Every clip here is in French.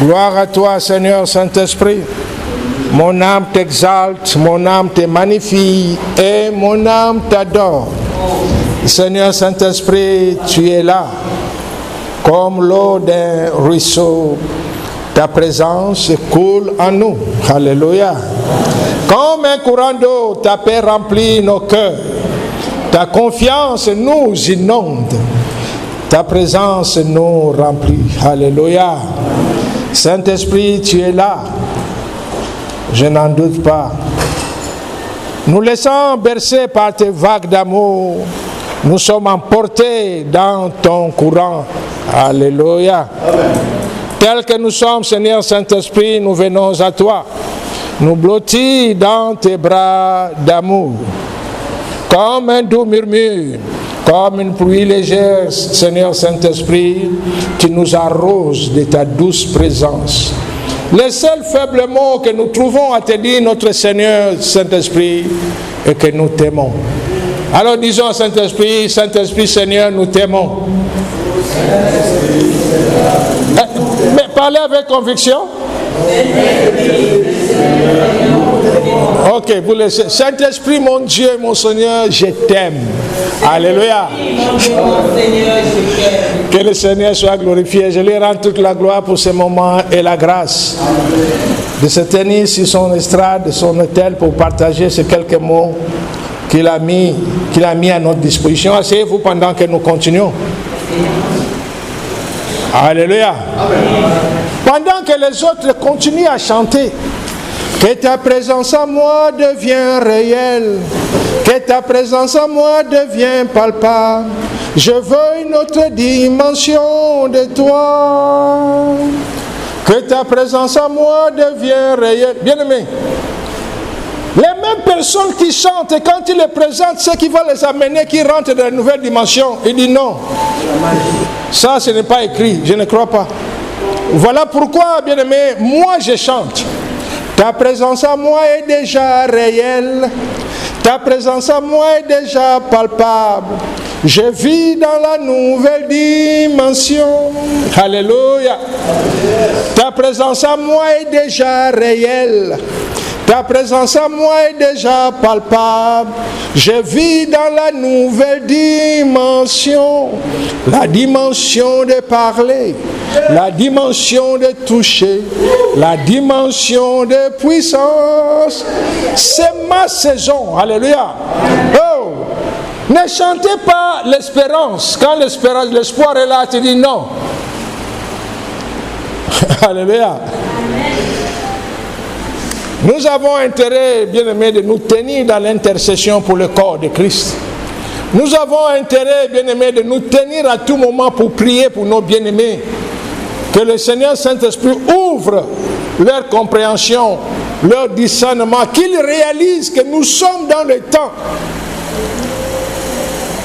Gloire à toi, Seigneur Saint-Esprit. Mon âme t'exalte, mon âme te magnifie et mon âme t'adore. Seigneur Saint-Esprit, tu es là, comme l'eau d'un ruisseau. Ta présence coule en nous. Alléluia. Comme un courant d'eau, ta paix remplit nos cœurs. Ta confiance nous inonde. Ta présence nous remplit. Alléluia. Saint-Esprit, tu es là. Je n'en doute pas. Nous laissons bercer par tes vagues d'amour. Nous sommes emportés dans ton courant. Alléluia. Tel que nous sommes, Seigneur Saint-Esprit, nous venons à toi. Nous blottis dans tes bras d'amour. Comme un doux murmure, comme une pluie légère, Seigneur Saint-Esprit, tu nous arroses de ta douce présence. Les seuls faibles mots que nous trouvons à te dire, notre Seigneur Saint-Esprit, est que nous t'aimons. Alors disons à Saint-Esprit, Saint-Esprit Seigneur, nous t'aimons. Mais parlez avec conviction. Ok, vous laissez. Saint-Esprit, mon Dieu, mon Seigneur, je t'aime. Alléluia. Que le Seigneur soit glorifié. Je lui rends toute la gloire pour ce moment et la grâce de se tenir sur son estrade, son autel, pour partager ces quelques mots qu'il a mis à notre disposition. Asseyez-vous pendant que nous continuons. Alléluia. Pendant que les autres continuent à chanter, que ta présence en moi devient réelle, que ta présence en moi devient palpable. Je veux une autre dimension de toi. Que ta présence en moi devient réelle. Bien-aimés, les mêmes personnes qui chantent, et quand ils les présentent, ceux qui vont les amener, qui rentrent dans la nouvelle dimension, ils disent non. Ça, ce n'est pas écrit, je ne crois pas. Voilà pourquoi, bien-aimés, moi je chante. Ta présence en moi est déjà réelle. Ta présence en moi est déjà palpable. Je vis dans la nouvelle dimension. Alléluia. Ta présence en moi est déjà réelle. Ta présence en moi est déjà palpable. Je vis dans la nouvelle dimension. La dimension de parler. La dimension de toucher. La dimension de puissance. C'est ma saison. Alléluia. Oh! Ne chantez pas l'espérance. Quand l'espoir est là, tu dis non. Alléluia. Nous avons intérêt, bien-aimés, de nous tenir dans l'intercession pour le corps de Christ. Nous avons intérêt, bien-aimés, de nous tenir à tout moment pour prier pour nos bien-aimés. Que le Seigneur Saint-Esprit ouvre leur compréhension, leur discernement, qu'ils réalisent que nous sommes dans le temps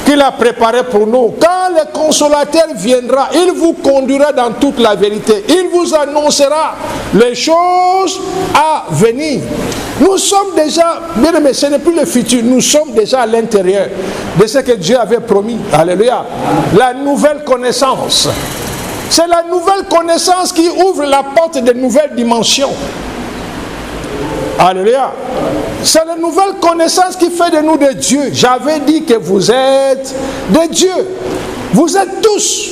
qu'il a préparé pour nous. Quand le consolateur viendra, il vous conduira dans toute la vérité. Il vous annoncera les choses à venir. Nous sommes déjà, bien aimés, ce n'est plus le futur, nous sommes déjà à l'intérieur de ce que Dieu avait promis. Alléluia. La nouvelle connaissance. C'est la nouvelle connaissance qui ouvre la porte de nouvelles dimensions. Alléluia. C'est la nouvelle connaissance qui fait de nous de Dieu. J'avais dit que vous êtes de Dieu. Vous êtes tous,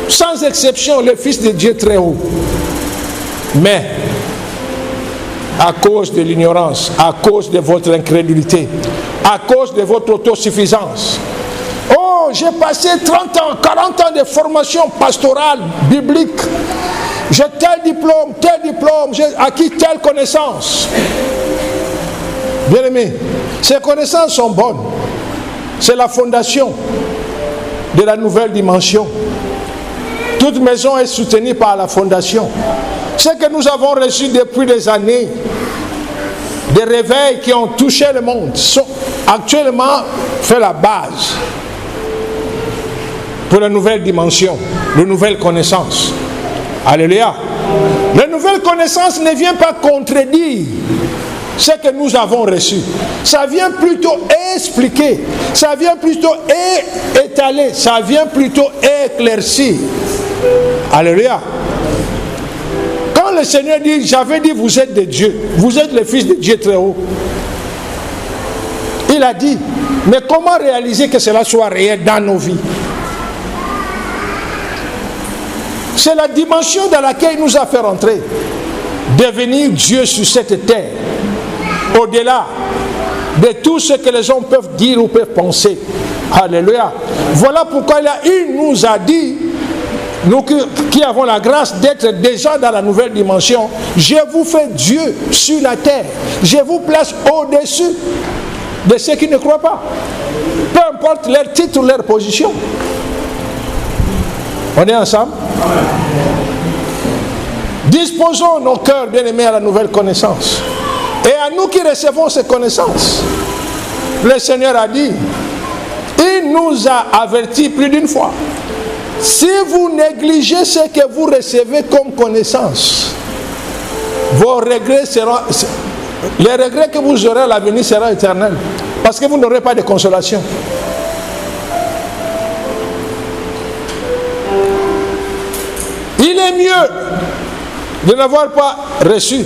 sans exception, le Fils de Dieu très haut. Mais, à cause de l'ignorance, à cause de votre incrédulité, à cause de votre autosuffisance, oh, j'ai passé 30 ans, 40 ans de formation pastorale, biblique. J'ai tel diplôme, j'ai acquis telle connaissance. Bien-aimés, ces connaissances sont bonnes. C'est la fondation de la nouvelle dimension. Toute maison est soutenue par la fondation. Ce que nous avons reçu depuis des années, des réveils qui ont touché le monde, sont actuellement fait la base pour la nouvelle dimension, de nouvelles connaissances. Alléluia. La nouvelle connaissance ne vient pas contredire ce que nous avons reçu. Ça vient plutôt expliquer, ça vient plutôt étaler, ça vient plutôt éclaircir. Alléluia. le Seigneur dit, j'avais dit, vous êtes des dieux, vous êtes les fils de Dieu très haut. Il a dit, mais comment réaliser que cela soit réel dans nos vies? C'est la dimension dans laquelle il nous a fait rentrer. Devenir Dieu sur cette terre. Au-delà de tout ce que les hommes peuvent dire ou peuvent penser. Alléluia. Voilà pourquoi il nous a dit, nous qui avons la grâce d'être déjà dans la nouvelle dimension, je vous fais Dieu sur la terre. Je vous place au-dessus de ceux qui ne croient pas. Peu importe leur titre ou leur position. On est ensemble? Disposons nos cœurs bien-aimés à la nouvelle connaissance. Et à nous qui recevons ces connaissances, le Seigneur a dit, il nous a avertis plus d'une fois. Si vous négligez ce que vous recevez comme connaissance, vos regrets seront, les regrets que vous aurez à l'avenir seront éternels. Parce que vous n'aurez pas de consolation. Il est mieux de n'avoir pas reçu,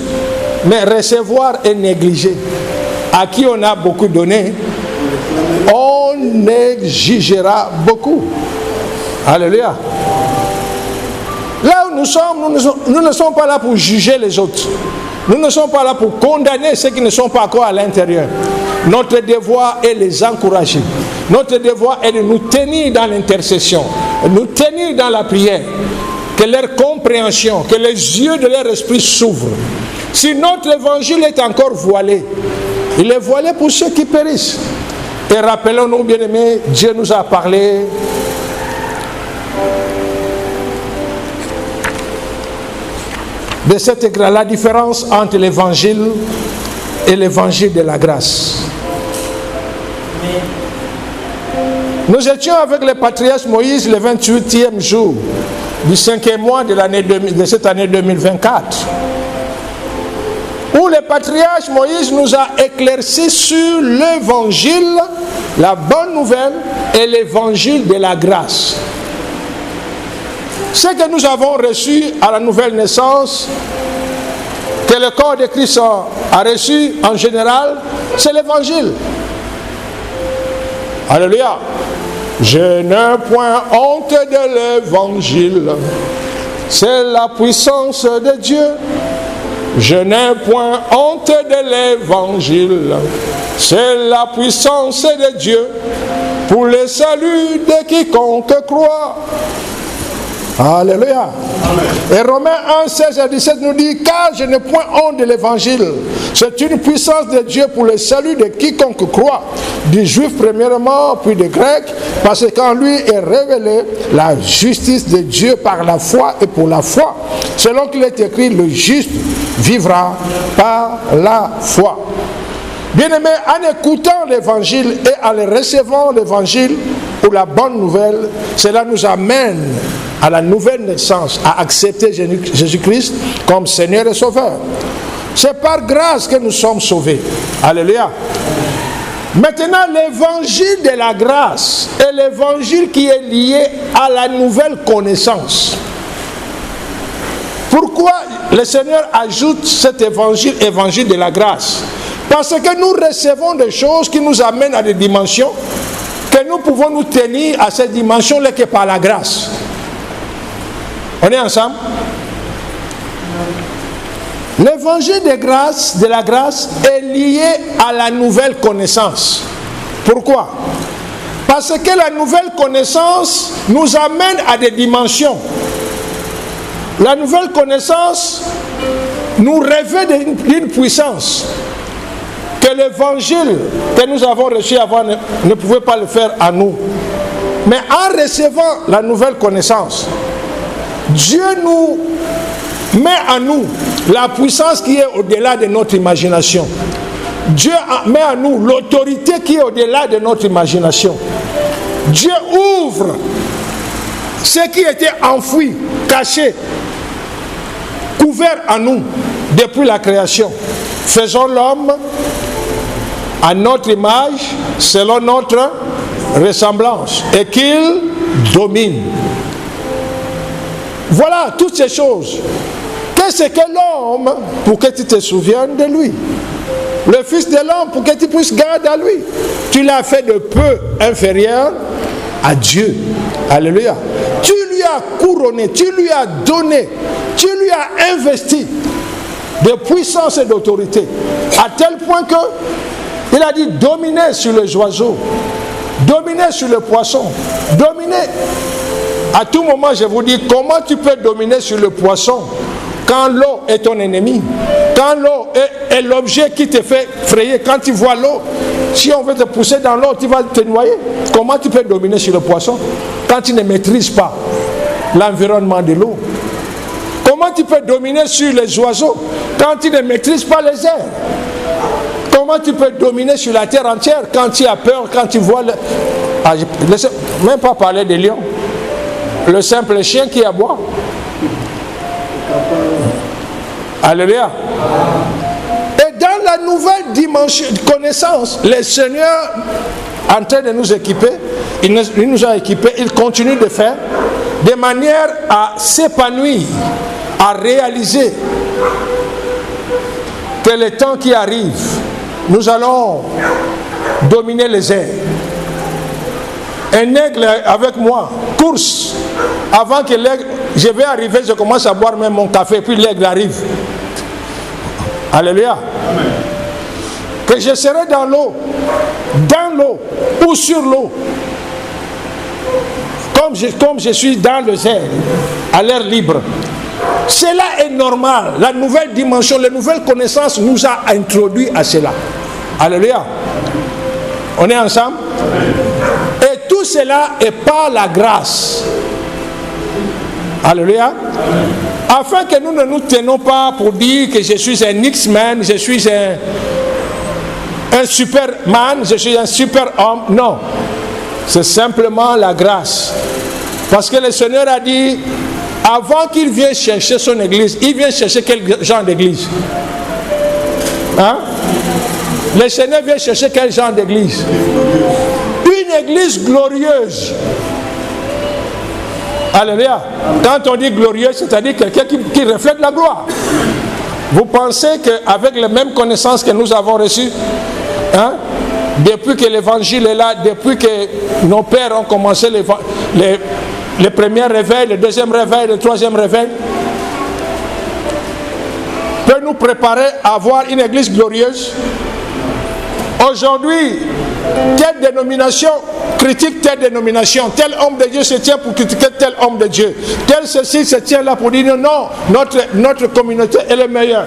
mais recevoir et négliger. À qui on a beaucoup donné, on exigera beaucoup. Alléluia. Là où nous sommes, nous ne sommes pas là pour juger les autres. Nous ne sommes pas là pour condamner ceux qui ne sont pas encore à l'intérieur. Notre devoir est de les encourager. Notre devoir est de nous tenir dans l'intercession, nous tenir dans la prière. Que leur compréhension, que les yeux de leur esprit s'ouvrent. Si notre évangile est encore voilé, il est voilé pour ceux qui périssent. Et rappelons-nous, bien-aimés, Dieu nous a parlé de la différence entre l'évangile et l'évangile de la grâce. Nous étions avec le patriarche Moïse le 28e jour du 5e mois de cette année 2024, où le patriarche Moïse nous a éclairci sur l'évangile, la bonne nouvelle et l'évangile de la grâce. Ce que nous avons reçu à la nouvelle naissance, que le corps de Christ a reçu en général, c'est l'évangile. Alléluia. Je n'ai point honte de l'évangile, c'est la puissance de Dieu. Je n'ai point honte de l'évangile, c'est la puissance de Dieu pour le salut de quiconque croit. Alléluia. Et Romains 1, 16 et 17 nous dit, car je n'ai point honte de l'évangile. C'est une puissance de Dieu pour le salut de quiconque croit, du juif premièrement, puis des grecs, parce qu'en lui est révélée la justice de Dieu par la foi et pour la foi. Selon qu'il est écrit, le juste vivra par la foi. Bien-aimés, en écoutant l'évangile et en recevant l'évangile ou la bonne nouvelle, cela nous amène à la nouvelle naissance, à accepter Jésus-Christ comme Seigneur et Sauveur. C'est par grâce que nous sommes sauvés. Alléluia. Maintenant, l'évangile de la grâce est l'évangile qui est lié à la nouvelle connaissance. Pourquoi le Seigneur ajoute cet évangile, évangile de la grâce? Parce que nous recevons des choses qui nous amènent à des dimensions que nous pouvons nous tenir à cette dimension-là que par la grâce. On est ensemble? L'évangile de la grâce est lié à la nouvelle connaissance. Pourquoi? Parce que la nouvelle connaissance nous amène à des dimensions. La nouvelle connaissance nous révèle d'une puissance que l'évangile que nous avons reçu avant ne pouvait pas le faire à nous. Mais en recevant la nouvelle connaissance, Dieu nous met en nous la puissance qui est au-delà de notre imagination. Dieu met en nous l'autorité qui est au-delà de notre imagination. Dieu ouvre ce qui était enfoui, caché, couvert en nous depuis la création. Faisons l'homme à notre image, selon notre ressemblance, et qu'il domine. Voilà toutes ces choses. Que ce que l'homme pour que tu te souviennes de lui. Le Fils de l'homme pour que tu puisses garder à lui. Tu l'as fait de peu inférieur à Dieu. Alléluia. Tu lui as couronné, tu lui as donné, tu lui as investi de puissance et d'autorité. À tel point que il a dit dominer sur les oiseaux, dominer sur le poisson, dominer. À tout moment, je vous dis, comment tu peux dominer sur le poisson quand l'eau est ton ennemi, quand l'eau est l'objet qui te fait frayer, quand tu vois l'eau, si on veut te pousser dans l'eau, tu vas te noyer. Comment tu peux dominer sur le poisson quand tu ne maîtrises pas l'environnement de l'eau? Comment tu peux dominer sur les oiseaux quand tu ne maîtrises pas les airs? Comment tu peux dominer sur la terre entière quand tu as peur, quand tu vois le... Ah, laissez même pas parler des lions. Le simple chien qui aboie. Alléluia. Et dans la nouvelle dimension de connaissance, le Seigneur en train de nous équiper, il nous a équipés, il continue de faire, de manière à s'épanouir, à réaliser que le temps qui arrive, nous allons dominer les airs. Un aigle avec moi, course. Avant que l'aigle, je vais arriver, je commence à boire même mon café, puis l'aigle arrive. Alléluia. Que je serai dans l'eau ou sur l'eau. Comme je suis dans le air, à l'air libre. Cela est normal. La nouvelle dimension, la nouvelle connaissance nous a introduit à cela. Alléluia. On est ensemble? Et tout cela est par la grâce. Alléluia. Afin que nous ne nous tenons pas pour dire que je suis un X-Man, je suis un superman, je suis un super-homme. Non. C'est simplement la grâce. Parce que le Seigneur a dit, avant qu'il vienne chercher son église, il vient chercher quel genre d'église? Hein? Le Seigneur vient chercher quel genre d'église? Une église glorieuse. Alléluia. Quand on dit glorieuse, c'est-à-dire quelqu'un qui reflète la gloire. Vous pensez qu'avec les mêmes connaissances que nous avons reçues, hein, depuis que l'évangile est là, depuis que nos pères ont commencé les premiers réveils, le deuxième réveil, le troisième réveil, peut nous préparer à avoir une église glorieuse? Aujourd'hui, telle dénomination critique telle dénomination, tel homme de Dieu se tient pour critiquer tel homme de Dieu, tel ceci se tient là pour dire non, notre communauté est le meilleur.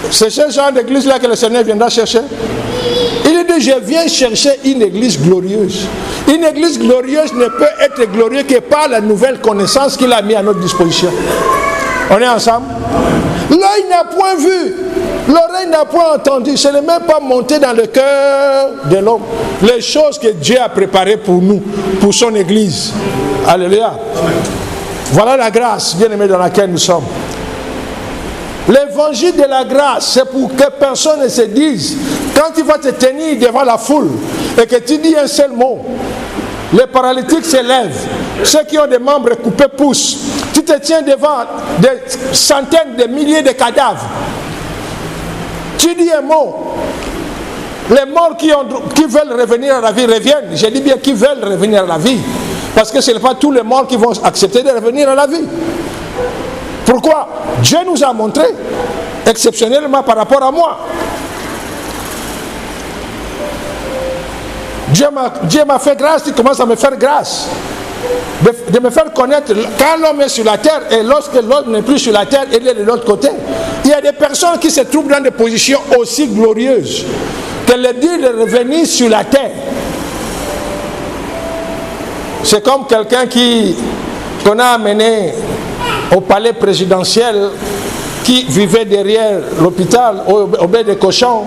C'est ce genre d'église là que le Seigneur viendra chercher. Il dit, je viens chercher une église glorieuse. Une église glorieuse ne peut être glorieuse que par la nouvelle connaissance qu'il a mis à notre disposition. On est ensemble? L'œil n'a point vu, l'oreille n'a point entendu, ce n'est même pas monté dans le cœur de l'homme. Les choses que Dieu a préparées pour nous, pour son église. Alléluia. Voilà la grâce, bien-aimés, dans laquelle nous sommes. L'évangile de la grâce, c'est pour que personne ne se dise, quand tu vas te tenir devant la foule et que tu dis un seul mot, les paralytiques se lèvent, ceux qui ont des membres coupés poussent, tu te tiens devant des centaines de milliers de cadavres, tu dis un mot, les morts qui veulent revenir à la vie reviennent. Je dis bien qui veulent revenir à la vie, parce que ce n'est pas tous les morts qui vont accepter de revenir à la vie. Pourquoi? Dieu nous a montré, exceptionnellement par rapport à moi. Dieu m'a fait grâce, il commence à me faire grâce. De me faire connaître quand l'homme est sur la terre et lorsque l'autre n'est plus sur la terre, il est de l'autre côté. Il y a des personnes qui se trouvent dans des positions aussi glorieuses que le dire de revenir sur la terre. C'est comme quelqu'un qu'on a amené au palais présidentiel, qui vivait derrière l'hôpital au baie des cochons,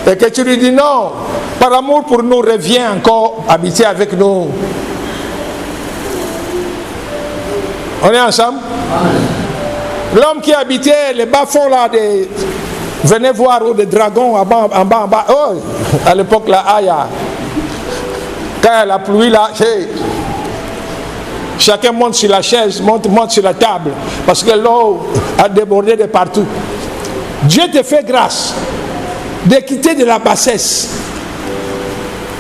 et que tu lui dis non, par amour pour nous, reviens encore habiter avec nous. On est ensemble? L'homme qui habitait les bas-fonds là, venez voir des dragons en bas. Oh, à l'époque là, quand il y a la pluie là, Chacun monte sur la chaise, monte sur la table, parce que l'eau a débordé de partout. Dieu te fait grâce de quitter de la bassesse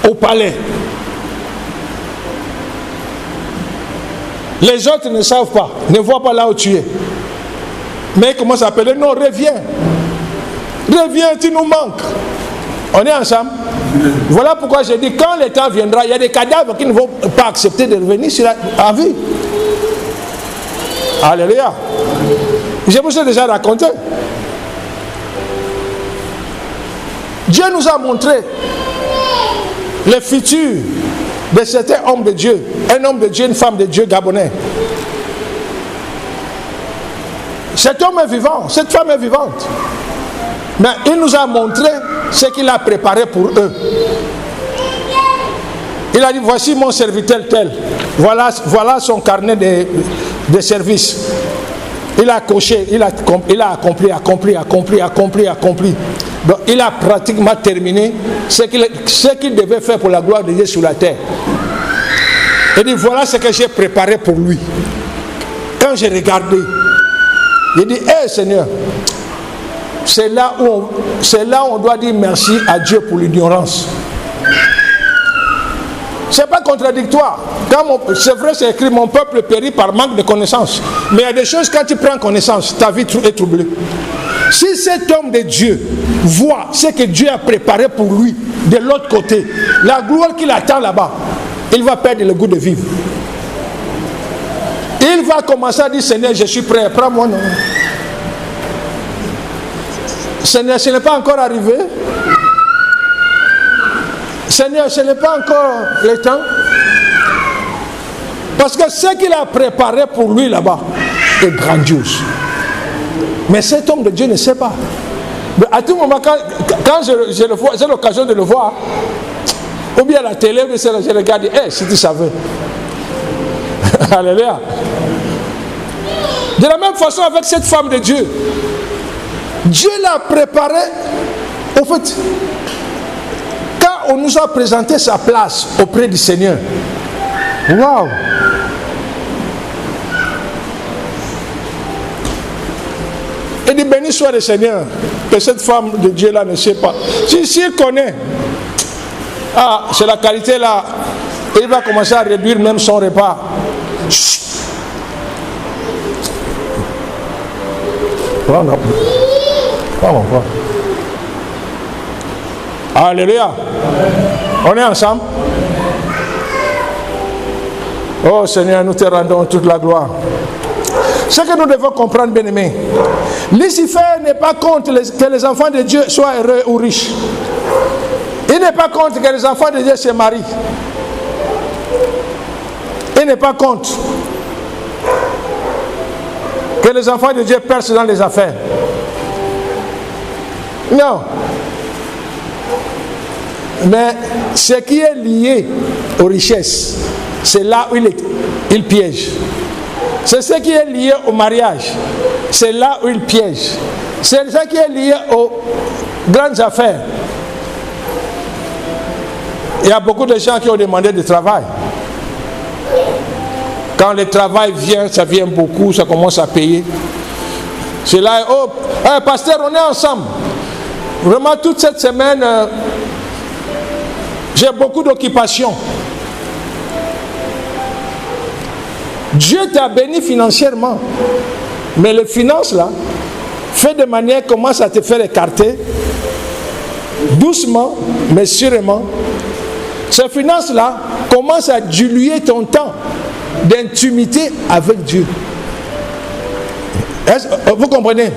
au palais. Les autres ne savent pas, ne voient pas là où tu es. Mais ils commencent à appeler, non, reviens. Reviens, tu nous manques. On est ensemble. Voilà pourquoi j'ai dit, quand le temps viendra, il y a des cadavres qui ne vont pas accepter de revenir sur la vie. Alléluia. Je vous ai déjà raconté. Dieu nous a montré le futur de certains hommes de Dieu. Un homme de Dieu, une femme de Dieu gabonais. Cet homme est vivant, cette femme est vivante. Mais il nous a montré ce qu'il a préparé pour eux. Il a dit, voici mon serviteur tel. Voilà son carnet de service. Il a coché, il a accompli. Donc il a pratiquement terminé ce qu'il devait faire pour la gloire de Dieu sur la terre. Il dit, voilà ce que j'ai préparé pour lui. Quand j'ai regardé, il dit, hé Seigneur, c'est là où on doit dire merci à Dieu pour l'ignorance. C'est pas contradictoire. C'est vrai, c'est écrit, mon peuple périt par manque de connaissance. Mais il y a des choses, quand tu prends connaissance, ta vie est troublée. Si cet homme de Dieu voit ce que Dieu a préparé pour lui de l'autre côté, la gloire qu'il attend là-bas, il va perdre le goût de vivre. Il va commencer à dire, Seigneur, je suis prêt, prends-moi, non. Seigneur, ce n'est pas encore arrivé. Seigneur, ce n'est pas encore le temps. Parce que ce qu'il a préparé pour lui là-bas est grandiose. Mais cet homme de Dieu ne sait pas. Mais à tout moment, quand j'ai l'occasion de le voir, ou bien à la télé, je regarde et dis, hey, si tu savais. Alléluia. De la même façon avec cette femme de Dieu. Dieu l'a préparé. Au fait, quand on nous a présenté sa place auprès du Seigneur, waouh! Il dit, béni soit le Seigneur, que cette femme de Dieu là ne sait pas. S'il connaît, c'est la qualité là, il va commencer à réduire même son repas. Chut. Oh, non. Oh, oh. Alléluia. On est ensemble. Oh Seigneur, nous te rendons toute la gloire. Ce que nous devons comprendre, bien-aimés, Lucifer n'est pas contre que les enfants de Dieu soient heureux ou riches. Il n'est pas contre que les enfants de Dieu se marient. Il n'est pas contre que les enfants de Dieu percent dans les affaires. Non. Mais ce qui est lié aux richesses, c'est là où il piège. C'est ce qui est lié au mariage, c'est là où il piège. C'est ce qui est lié aux grandes affaires. Il y a beaucoup de gens qui ont demandé du travail. Quand le travail vient, ça vient beaucoup, ça commence à payer. C'est là, oh, hey, pasteur, on est ensemble. Vraiment, toute cette semaine, j'ai beaucoup d'occupations. Dieu t'a béni financièrement. Mais les finances là, fait de manière commence à te faire écarter. Doucement, mais sûrement. Ces finances là commencent à diluer ton temps d'intimité avec Dieu. Vous comprenez?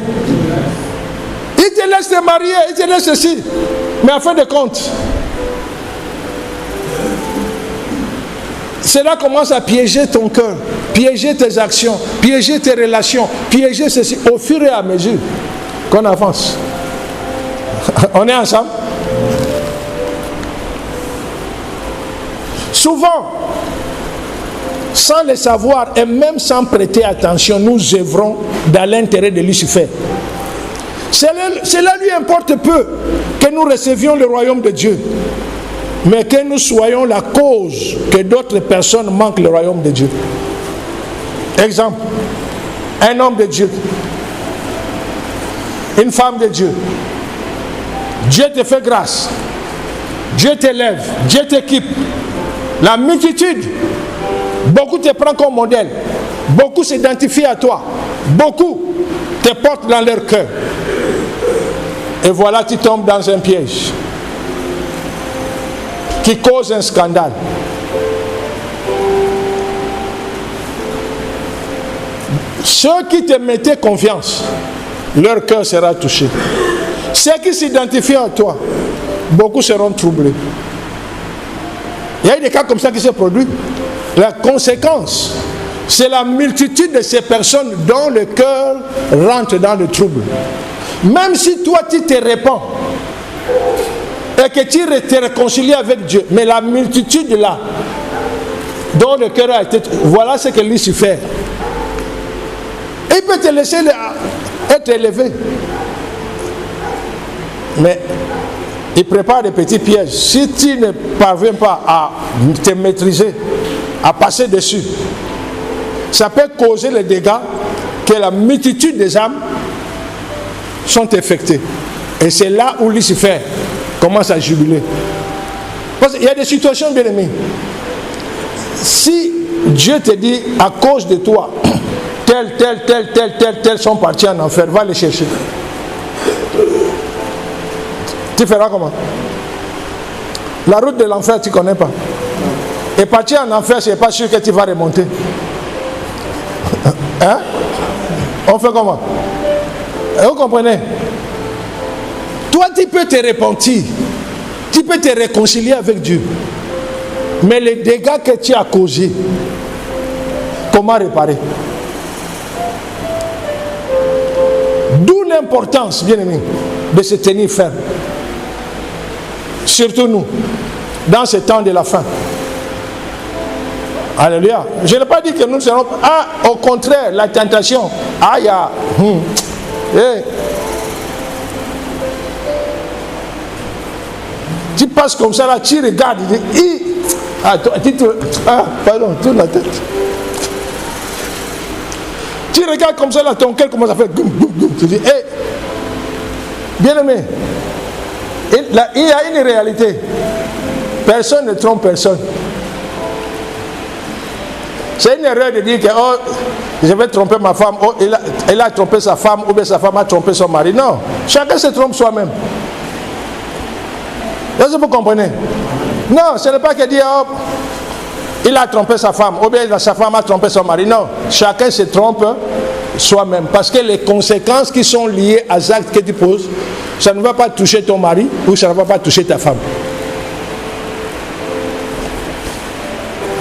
Il te laisse te marier, il te laisse ceci. Mais en fin de compte, cela commence à piéger ton cœur, piéger tes actions, piéger tes relations, piéger ceci au fur et à mesure qu'on avance. On est ensemble? Souvent, sans le savoir et même sans prêter attention, nous œuvrons dans l'intérêt de Lucifer. Cela lui importe peu que nous recevions le royaume de Dieu, mais que nous soyons la cause que d'autres personnes manquent le royaume de Dieu. Exemple, un homme de Dieu, une femme de Dieu. Dieu te fait grâce. Dieu t'élève. Dieu t'équipe. La multitude, beaucoup te prennent comme modèle. Beaucoup s'identifient à toi. Beaucoup te portent dans leur cœur. Et voilà, tu tombes dans un piège qui cause un scandale. Ceux qui te mettaient confiance, leur cœur sera touché. Ceux qui s'identifient à toi, beaucoup seront troublés. Il y a eu des cas comme ça qui se produisent. La conséquence, c'est la multitude de ces personnes dont le cœur rentre dans le trouble. Même si toi tu te répands et que tu te réconcilies avec Dieu, mais la multitude là, dont le cœur a été... Voilà ce que Lucifer. Il peut te laisser être élevé. Mais il prépare des petits pièges. Si tu ne parviens pas à te maîtriser, à passer dessus, ça peut causer les dégâts que la multitude des âmes sont affectées. Et c'est là où Lucifer commence à jubiler. Parce qu'il y a des situations, bien aimées. Si Dieu te dit, à cause de toi, tel sont partis en enfer, va les chercher. Tu feras comment? La route de l'enfer, tu ne connais pas. Et partir en enfer, ce n'est pas sûr que tu vas remonter. Hein? On fait comment? Vous comprenez? Toi, tu peux te repentir. Tu peux te réconcilier avec Dieu. Mais les dégâts que tu as causés, comment réparer? D'où l'importance, bien aimé, de se tenir ferme. Surtout nous, dans ce temps de la fin. Alléluia. Je n'ai pas dit que nous serons... au contraire, la tentation. Tu passes comme ça, là, tu regardes, tu dis... pardon, tourne la tête. Tu regardes comme ça, là, ton cœur commence à faire... Tu dis, bien aimé, il y a une réalité. Personne ne trompe personne. C'est une erreur de dire que je vais tromper ma femme, elle a trompé sa femme, ou bien sa femme a trompé son mari. Non, chacun se trompe soi-même. Est-ce que vous comprenez? Non, ce n'est pas que dire il a trompé sa femme, ou bien sa femme a trompé son mari. Non, chacun se trompe soi-même. Parce que les conséquences qui sont liées aux actes que tu poses, ça ne va pas toucher ton mari ou ça ne va pas toucher ta femme.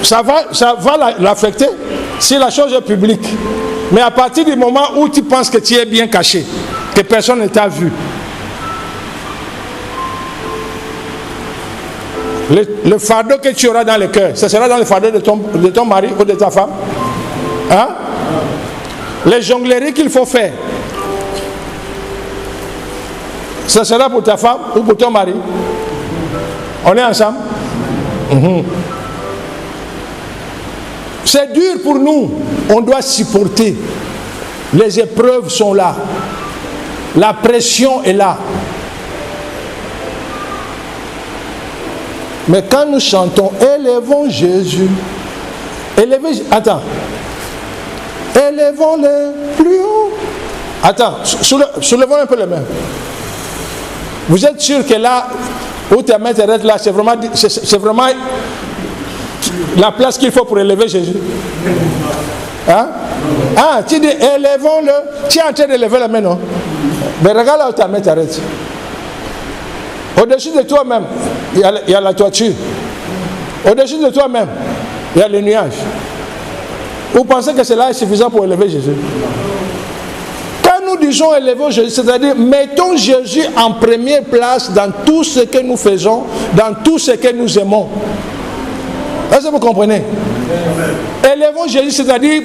Ça va l'affecter si la chose est publique. Mais à partir du moment où tu penses que tu es bien caché, que personne ne t'a vu, le fardeau que tu auras dans le cœur, ce sera dans le fardeau de ton mari ou de ta femme. Hein? Les jongleries qu'il faut faire, ce sera pour ta femme ou pour ton mari. On est ensemble? C'est dur pour nous. On doit supporter. Les épreuves sont là. La pression est là. Mais quand nous chantons, élevons Jésus. Attends. Élevons-le plus haut. Attends, soulevons un peu les mains. Vous êtes sûr que là, où ta main t'arrête là, c'est vraiment la place qu'il faut pour élever Jésus? Hein? Tu dis élevons-le. Tu es en train d'élever la main, non? Mais regarde là où ta main t'arrête. Au-dessus de toi-même, il y a la toiture. Au-dessus de toi-même, il y a le nuage. Vous pensez que cela est suffisant pour élever Jésus? Quand nous disons élevons Jésus, c'est-à-dire mettons Jésus en première place dans tout ce que nous faisons, dans tout ce que nous aimons. Est-ce que vous comprenez? Élevons Jésus, c'est-à-dire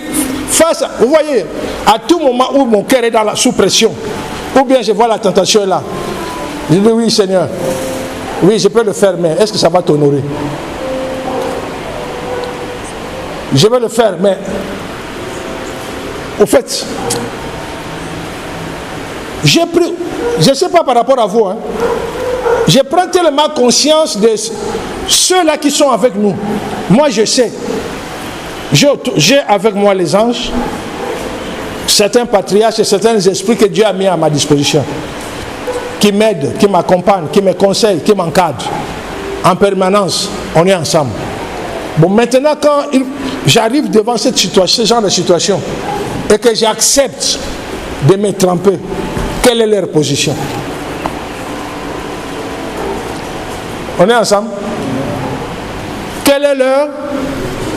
face à... Vous voyez, à tout moment où mon cœur est sous pression, ou bien je vois la tentation là, je dis oui Seigneur, oui je peux le faire, mais est-ce que ça va t'honorer? Je vais le faire, mais Au fait, j'ai pris, je ne sais pas par rapport à vous, hein, je prends tellement conscience de ceux-là qui sont avec nous. Moi, je sais. J'ai avec moi les anges, certains patriarches et certains esprits que Dieu a mis à ma disposition, qui m'aident, qui m'accompagnent, qui me conseillent, qui m'encadrent. En permanence, on est ensemble. Bon, maintenant, quand j'arrive devant ce genre de situation et que j'accepte de me tromper, quelle est leur position? On est ensemble? Quelle est leur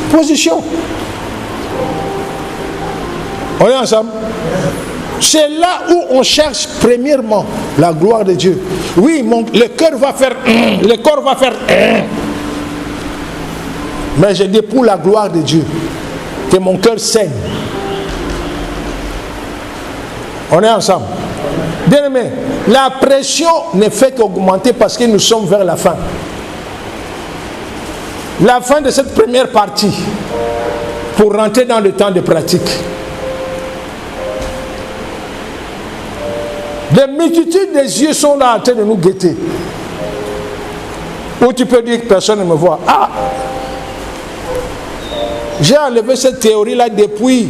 position? On est ensemble? C'est là où on cherche premièrement la gloire de Dieu. Oui, le cœur va faire, le corps va faire, mais je dis pour la gloire de Dieu, que mon cœur saigne. On est ensemble? Bien aimé, la pression ne fait qu'augmenter parce que nous sommes vers la fin. La fin de cette première partie pour rentrer dans le temps de pratique. Des multitudes des yeux sont là en train de nous guetter. Où tu peux dire que personne ne me voit. Ah! J'ai enlevé cette théorie-là depuis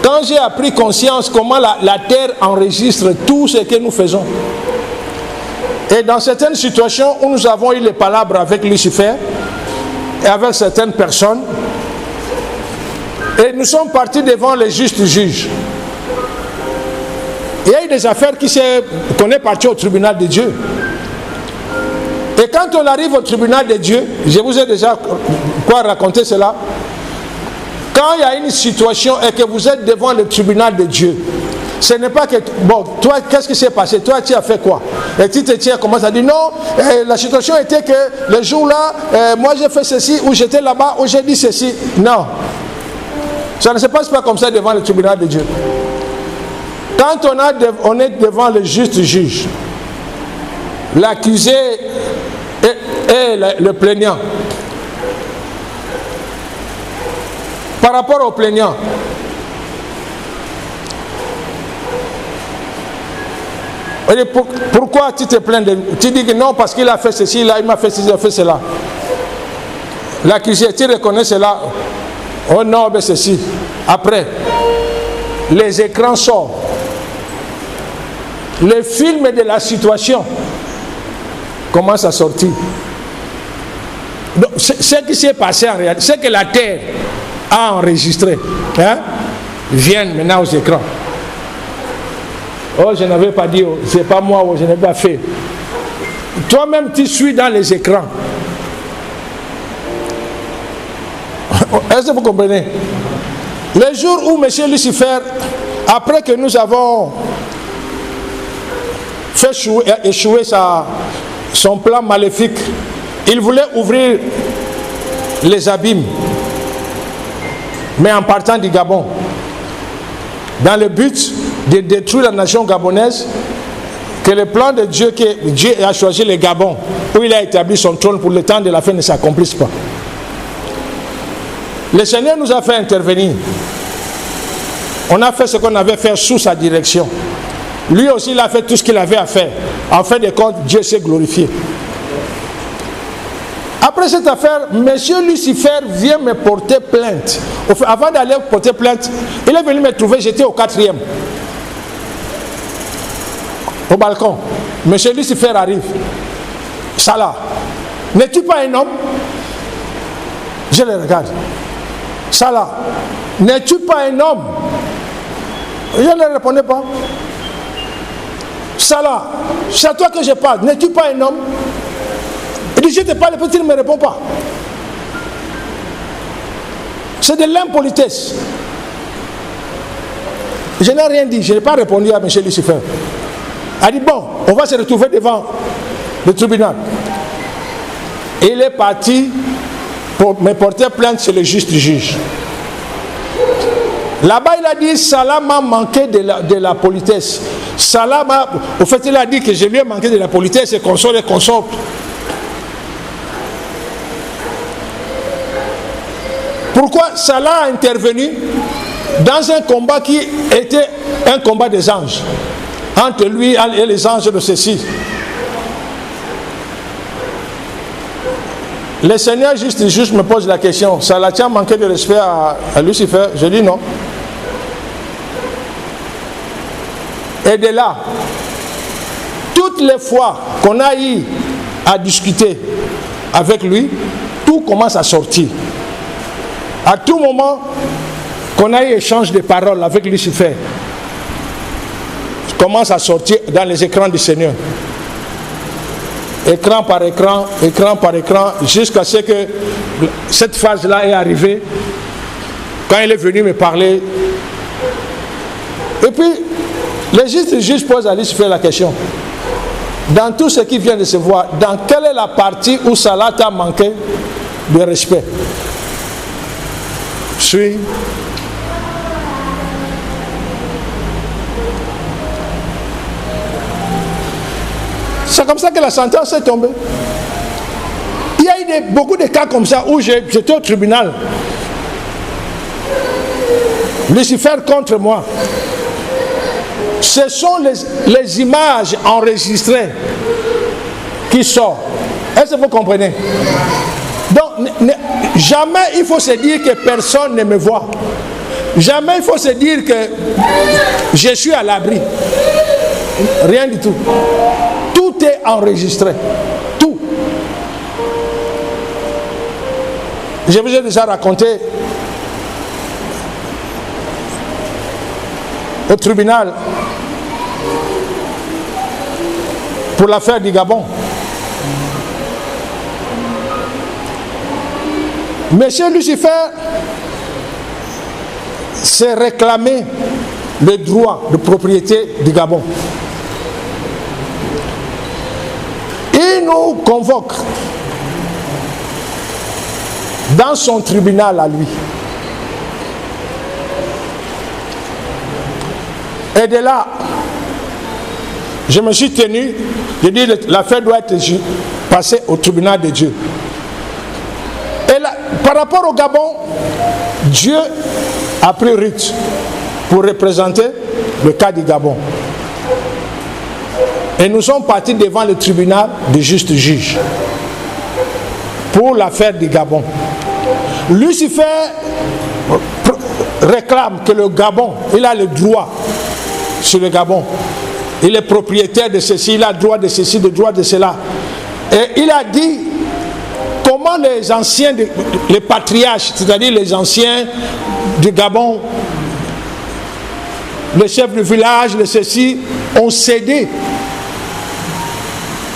quand j'ai appris conscience comment la terre enregistre tout ce que nous faisons. Et dans certaines situations où nous avons eu les palabres avec Lucifer et avec certaines personnes, et nous sommes partis devant les justes juges. Il y a eu des affaires qu'on est parti au tribunal de Dieu. Et quand on arrive au tribunal de Dieu, je vous ai déjà raconté cela. Quand il y a une situation et que vous êtes devant le tribunal de Dieu, ce n'est pas que, bon, toi, qu'est-ce qui s'est passé? Toi, tu as fait quoi? Et tu te tiens, commence à dire, non, la situation était que le jour-là, moi j'ai fait ceci, ou j'étais là-bas, ou j'ai dit ceci. Non. Ça ne se passe pas comme ça devant le tribunal de Dieu. Quand on est devant le juste juge, l'accusé et le plaignant, par rapport au plaignant, pourquoi tu te plains tu dis que non parce qu'il a fait ceci, là, il m'a fait ceci, il a fait cela. L'accusé, tu reconnais cela? Oh non, mais ceci. Après, les écrans sortent. Le film de la situation commence à sortir. Donc, ce qui s'est passé en réalité, c'est que la terre a enregistré, viennent maintenant aux écrans. Oh, je n'avais pas dit, c'est pas moi, je n'ai pas fait. Toi-même, tu suis dans les écrans. Est-ce que vous comprenez? Le jour où M. Lucifer, après que nous avons fait échouer son plan maléfique, il voulait ouvrir les abîmes, mais en partant du Gabon, dans le but de détruire la nation gabonaise, que le plan de Dieu, que Dieu a choisi le Gabon, où il a établi son trône pour le temps de la fin, ne s'accomplisse pas. Le Seigneur nous a fait intervenir. On a fait ce qu'on avait fait sous sa direction. Lui aussi, il a fait tout ce qu'il avait à faire. En fin de compte, Dieu s'est glorifié. Après cette affaire, M. Lucifer vient me porter plainte. Avant d'aller porter plainte, il est venu me trouver, j'étais au 4e. Au balcon. M. Lucifer arrive. Salah, n'es-tu pas un homme? Je le regarde. Salah, n'es-tu pas un homme? Je ne répondais pas. Salah, c'est à toi que je parle. N'es-tu pas un homme? Il dit, je te parle, peut-être il ne me répond pas. C'est de l'impolitesse. Je n'ai rien dit, je n'ai pas répondu à M. Lucifer. Il a dit, bon, on va se retrouver devant le tribunal. Et il est parti pour me porter plainte chez le juste juge. Là-bas, il a dit, Salah m'a manqué de la politesse. Salah m'a... Au fait, il a dit que je lui ai manqué de la politesse et consort et consort. Pourquoi Salah a intervenu? dans un combat qui était un combat des anges, entre lui et les anges de ceci. Le Seigneur juste me pose la question, ça l'a-t-il manqué de respect à Lucifer? Je dis non. Et de là, toutes les fois qu'on a eu à discuter avec lui, tout commence à sortir. À tout moment qu'on a eu échange de paroles avec Lucifer, commence à sortir dans les écrans du Seigneur. Écran par écran, jusqu'à ce que cette phase-là est arrivée, quand il est venu me parler. Et puis, le juge pose à Lucifer la question. Dans tout ce qui vient de se voir, dans quelle est la partie où cela t'a manqué de respect? Suis. C'est comme ça que la sentence est tombée. Il y a eu beaucoup de cas comme ça où j'étais au tribunal. Lucifer contre moi. Ce sont les images enregistrées qui sortent. Est-ce que vous comprenez? Donc, jamais il faut se dire que personne ne me voit. Jamais il faut se dire que je suis à l'abri. Rien du tout. Tout est enregistré. Tout. Je vous ai déjà raconté au tribunal pour l'affaire du Gabon. Monsieur Lucifer s'est réclamé le droit de propriété du Gabon. Il nous convoque dans son tribunal à lui. Et de là, je me suis tenu, je dis l'affaire doit être passée au tribunal de Dieu. Et là, par rapport au Gabon, Dieu a pris Ruth pour représenter le cas du Gabon. Et nous sommes partis devant le tribunal de juste juge pour l'affaire du Gabon. Lucifer réclame que le Gabon, il a le droit sur le Gabon. Il est propriétaire de ceci, il a le droit de ceci, le droit de cela. Et il a dit comment les anciens, les patriarches, c'est-à-dire les anciens du Gabon, les chefs du village, les ceci, ont cédé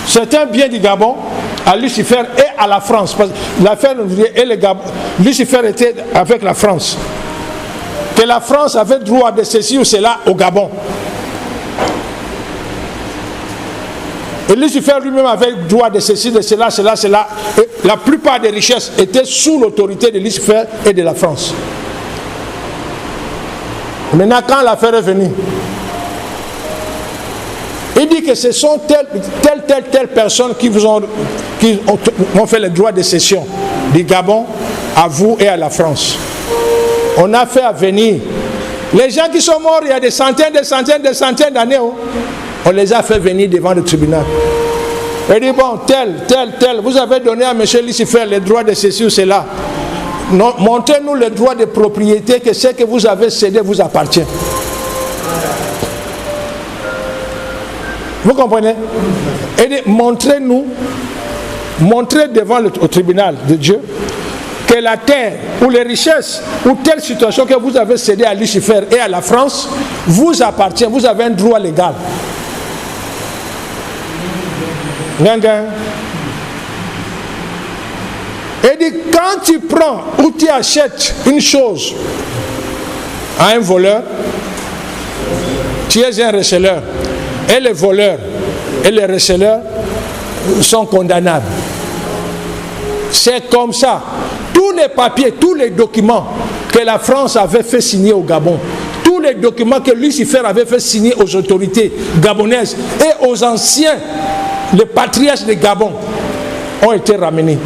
certains biens du Gabon à Lucifer et à la France. Parce que l'affaire et le Gabon, Lucifer était avec la France. Que la France avait droit de ceci ou cela au Gabon. Et Lucifer lui-même avait droit de ceci, de cela, cela, cela. Et la plupart des richesses étaient sous l'autorité de Lucifer et de la France. Maintenant, quand l'affaire est venue, il dit que ce sont telle personnes qui ont fait le droit de cession du Gabon à vous et à la France. On a fait venir les gens qui sont morts il y a des centaines d'années. On les a fait venir devant le tribunal. Il dit bon, tel, vous avez donné à M. Lucifer le droit de ceci ou cela. Montrez-nous le droit de propriété que ce que vous avez cédé vous appartient. Vous comprenez? Et dit, montrez devant le tribunal de Dieu que la terre ou les richesses ou telle situation que vous avez cédé à Lucifer et à la France vous appartient, vous avez un droit légal. Et dit, quand tu prends ou tu achètes une chose à un voleur, tu es un receleur. Et les voleurs et les receleurs sont condamnables. C'est comme ça. Tous les papiers, tous les documents que la France avait fait signer au Gabon, tous les documents que Lucifer avait fait signer aux autorités gabonaises et aux anciens, les patriarches de Gabon, ont été ramenés.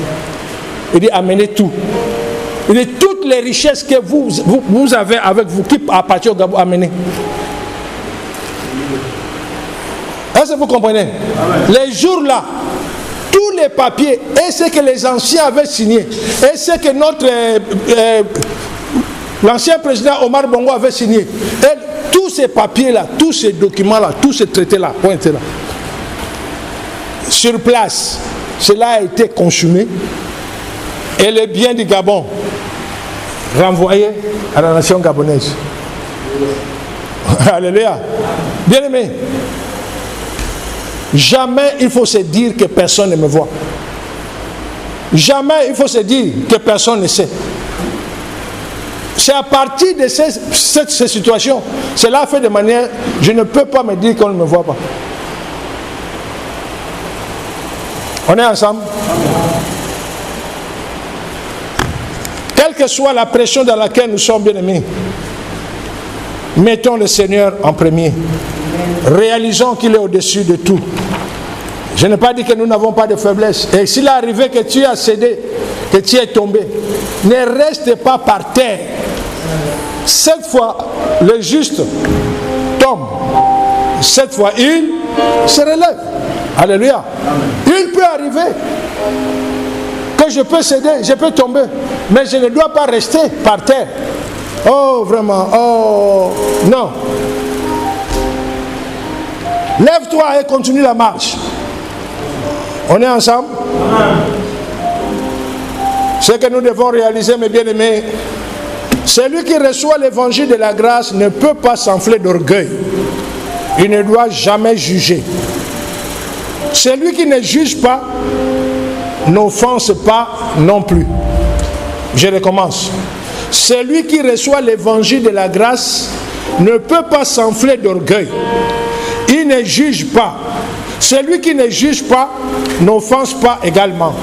Il dit amenez tout. de toutes les richesses que vous avez avec vous, qui appartient au Gabon, amenez. Est-ce que vous comprenez? Les jours-là, tous les papiers, et ce que les anciens avaient signé, et ce que l'ancien président Omar Bongo avait signé, et tous ces papiers-là, tous ces documents-là, tous ces traités-là, sur place, cela a été consumé, et les biens du Gabon renvoyés à la nation gabonaise. Alléluia. Bien aimé, jamais il faut se dire que personne ne me voit. Jamais il faut se dire que personne ne sait. C'est à partir de cette situation, cela fait de manière, je ne peux pas me dire qu'on ne me voit pas. On est ensemble? Quelle que soit la pression dans laquelle nous sommes, bien-aimés, mettons le Seigneur en premier. Réalisons qu'il est au-dessus de tout. Je n'ai pas dit que nous n'avons pas de faiblesse. Et s'il est arrivé que tu as cédé, que tu es tombé, ne reste pas par terre. Cette fois, le juste tombe. Cette fois, il se relève. Alléluia. Il peut arriver que je peux céder, je peux tomber, mais je ne dois pas rester par terre. Oh, vraiment, oh, non. Lève-toi et continue la marche. On est ensemble? Ce que nous devons réaliser, mes bien-aimés, celui qui reçoit l'évangile de la grâce ne peut pas s'enfler d'orgueil. Il ne doit jamais juger. Celui qui ne juge pas n'offense pas non plus. Je recommence. Celui qui reçoit l'évangile de la grâce ne peut pas s'enfler d'orgueil. Il ne juge pas. Celui qui ne juge pas n'offense pas également.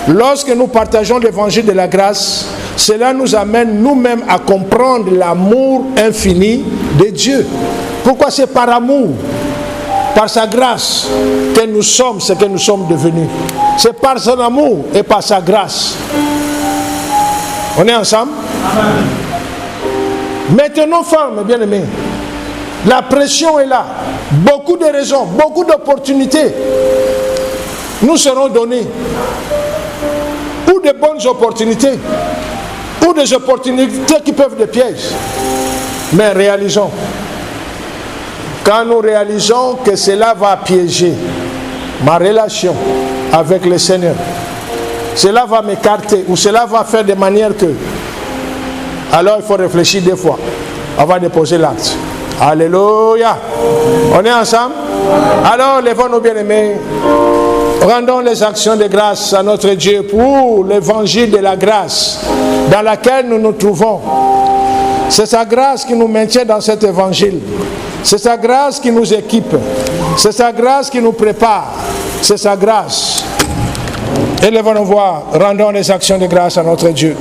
Lorsque nous partageons l'évangile de la grâce, cela nous amène nous-mêmes à comprendre l'amour infini de Dieu. Pourquoi? C'est par amour, par sa grâce, que nous sommes ce que nous sommes devenus. C'est par son amour et par sa grâce. On est ensemble? Amen. Maintenant, femmes, bien-aimés, la pression est là. Beaucoup de raisons, beaucoup d'opportunités nous seront données. Ou de bonnes opportunités, ou des opportunités qui peuvent être des pièges. Mais réalisons. Quand nous réalisons que cela va piéger ma relation avec le Seigneur, cela va m'écarter, ou cela va faire de manière que, alors il faut réfléchir deux fois avant de poser l'acte. Alléluia. On est ensemble? Alors levons nos bien-aimés, rendons les actions de grâce à notre Dieu pour l'évangile de la grâce dans laquelle nous nous trouvons. C'est sa grâce qui nous maintient dans cet évangile. C'est sa grâce qui nous équipe. C'est sa grâce qui nous prépare. C'est sa grâce. Élevons nos voix, rendons les actions de grâce à notre Dieu.